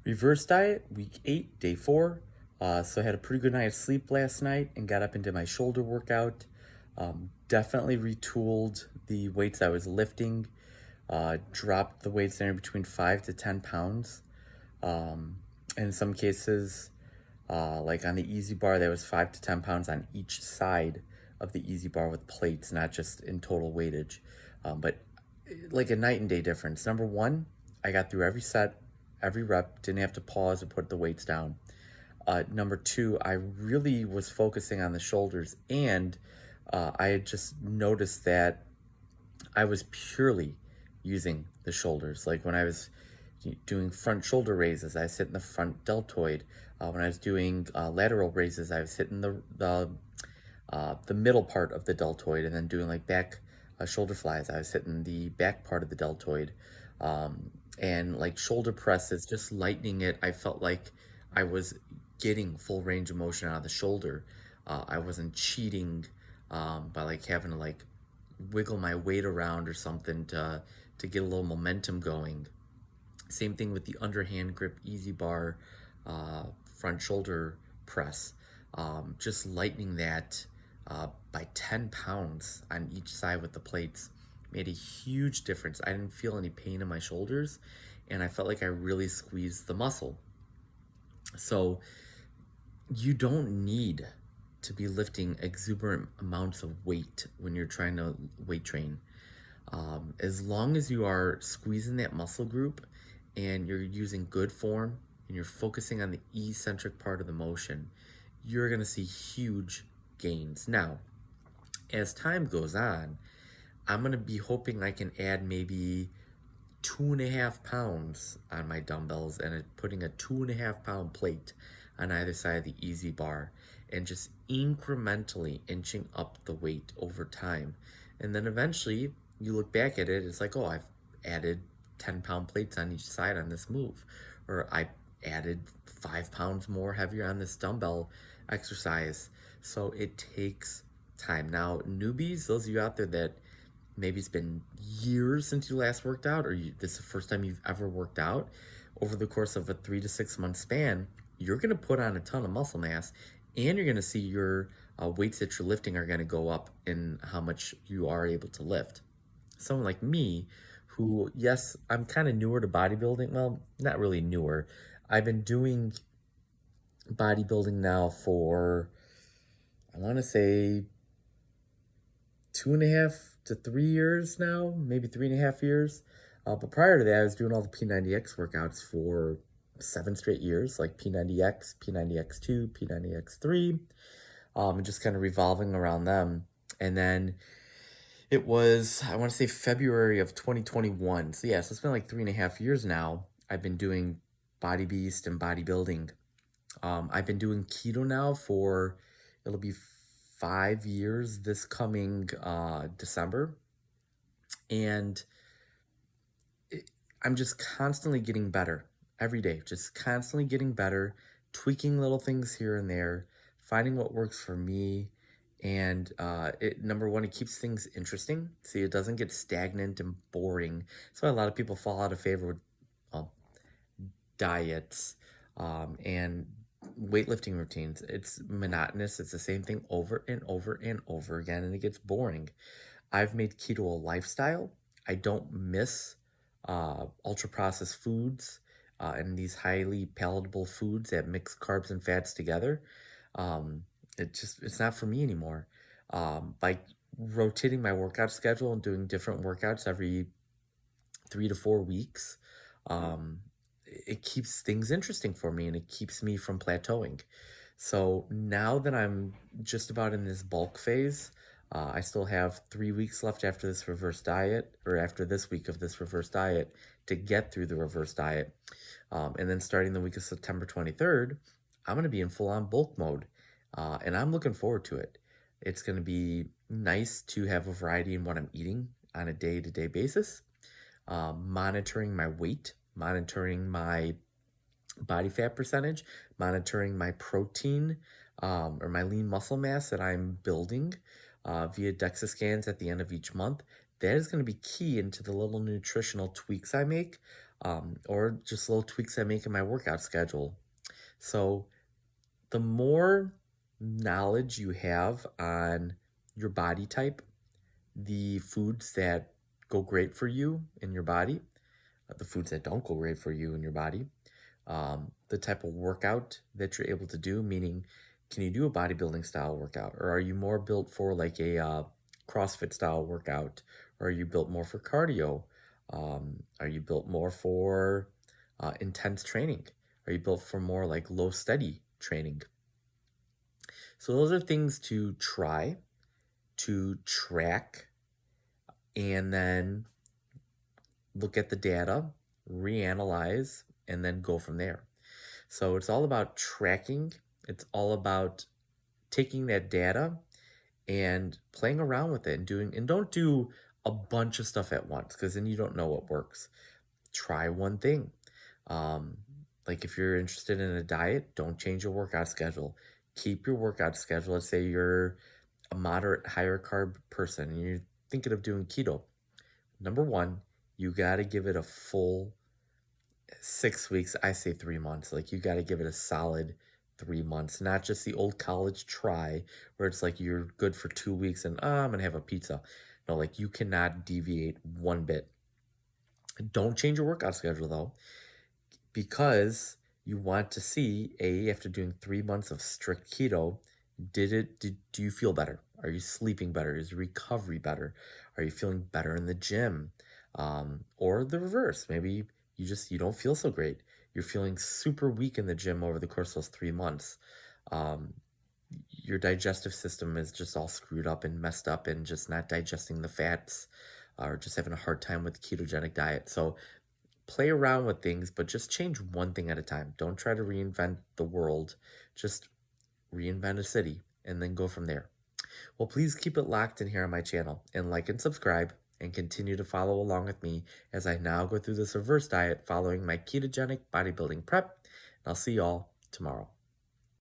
Reverse diet, week 8, day 4. So I had a pretty good night of sleep last night and got up into my shoulder workout. Definitely retooled the weights I was lifting. Dropped the weights there between 5 to 10 pounds. And in some cases, like on the easy bar, there was 5 to 10 pounds on each side of the easy bar with plates, not just in total weightage. But like a night and day difference. Number one, I got through every set, every rep, didn't have to pause or put the weights down. Number two, I really was focusing on the shoulders, and I had just noticed that I was purely using the shoulders. Like when I was doing front shoulder raises, I was hitting the front deltoid. When I was doing lateral raises, I was hitting the middle part of the deltoid, and then doing like back shoulder flies, I was hitting the back part of the deltoid. And like shoulder presses, just lightening it, I felt like I was getting full range of motion out of the shoulder. I wasn't cheating by like having to like wiggle my weight around or something to get a little momentum going. Same thing with the underhand grip easy bar front shoulder press. Just lightening that by 10 pounds on each side with the plates made a huge difference. I didn't feel any pain in my shoulders, and I felt like I really squeezed the muscle. So you don't need to be lifting exuberant amounts of weight when you're trying to weight train. As long as you are squeezing that muscle group and you're using good form and you're focusing on the eccentric part of the motion, you're going to see huge gains. Now, as time goes on, I'm going to be hoping I can add maybe 2.5 pounds on my dumbbells and putting a 2.5 pound plate on either side of the easy bar and just incrementally inching up the weight over time. And then eventually you look back at it, it's like, oh, I've added 10-pound plates on each side on this move, or I added 5 pounds more heavier on this dumbbell exercise. So it takes time. Now, newbies, those of you out there that maybe it's been years since you last worked out, or this is the first time you've ever worked out, over the course of a 3 to 6 month span, you're going to put on a ton of muscle mass, and you're going to see your weights that you're lifting are going to go up in how much you are able to lift. Someone like me, who, yes, I'm kind of newer to bodybuilding. Well, not really newer. I've been doing bodybuilding now for, I want to say, 2.5 to 3 years now, maybe 3.5 years. But prior to that, I was doing all the P90X workouts for 7 straight years, like P90X, P90X2, P90X3, and just kind of revolving around them. And then it was, I want to say, February of 2021. So yeah, so it's been like 3.5 years now. I've been doing Body Beast and bodybuilding. I've been doing keto now for, it'll be 5 years this coming December. And I'm just constantly getting better every day, just constantly getting better, tweaking little things here and there, finding what works for me. And number one, it keeps things interesting. See, it doesn't get stagnant and boring. That's why a lot of people fall out of favor with diets and weightlifting routines. It's monotonous. It's the same thing over and over and over again, and it gets boring. I've made keto a lifestyle. I don't miss ultra processed foods and these highly palatable foods that mix carbs and fats together. It's not for me anymore. By rotating my workout schedule and doing different workouts every 3 to 4 weeks, it keeps things interesting for me and it keeps me from plateauing. So now that I'm just about in this bulk phase, I still have 3 weeks left after this reverse diet, or after this week of this reverse diet, to get through the reverse diet. And then starting the week of September 23rd, I'm going to be in full on bulk mode. And I'm looking forward to it. It's going to be nice to have a variety in what I'm eating on a day to day basis, monitoring my weight, monitoring my body fat percentage, monitoring my protein or my lean muscle mass that I'm building via DEXA scans at the end of each month. That is going to be key into the little nutritional tweaks I make or just little tweaks I make in my workout schedule. So the more knowledge you have on your body type, the foods that go great for you in your body, the foods that don't go great for you in your body, the type of workout that you're able to do, meaning, can you do a bodybuilding style workout? Or are you more built for like a CrossFit style workout? Or are you built more for cardio? Are you built more for intense training? Are you built for more like low steady training? So those are things to try, to track, and then look at the data, reanalyze, and then go from there. So it's all about tracking. It's all about taking that data and playing around with it and don't do a bunch of stuff at once, because then you don't know what works. Try one thing. Like if you're interested in a diet, don't change your workout schedule. Keep your workout schedule. Let's say you're a moderate higher carb person and you're thinking of doing keto. Number one, you got to give it a full 6 weeks. I say 3 months. Like you got to give it a solid 3 months, not just the old college try where it's like you're good for 2 weeks and I'm gonna have a pizza. No, like you cannot deviate one bit. Don't change your workout schedule though, because you want to see, after doing 3 months of strict keto, do you feel better? Are you sleeping better? Is your recovery better? Are you feeling better in the gym? Or the reverse, maybe you don't feel so great. You're feeling super weak in the gym over the course of those 3 months. Your digestive system is just all screwed up and messed up and just not digesting the fats, or just having a hard time with the ketogenic diet. So play around with things, but just change one thing at a time. Don't try to reinvent the world. Just reinvent a city and then go from there. Well, please keep it locked in here on my channel and like and subscribe and continue to follow along with me as I now go through this reverse diet following my ketogenic bodybuilding prep. And I'll see y'all tomorrow.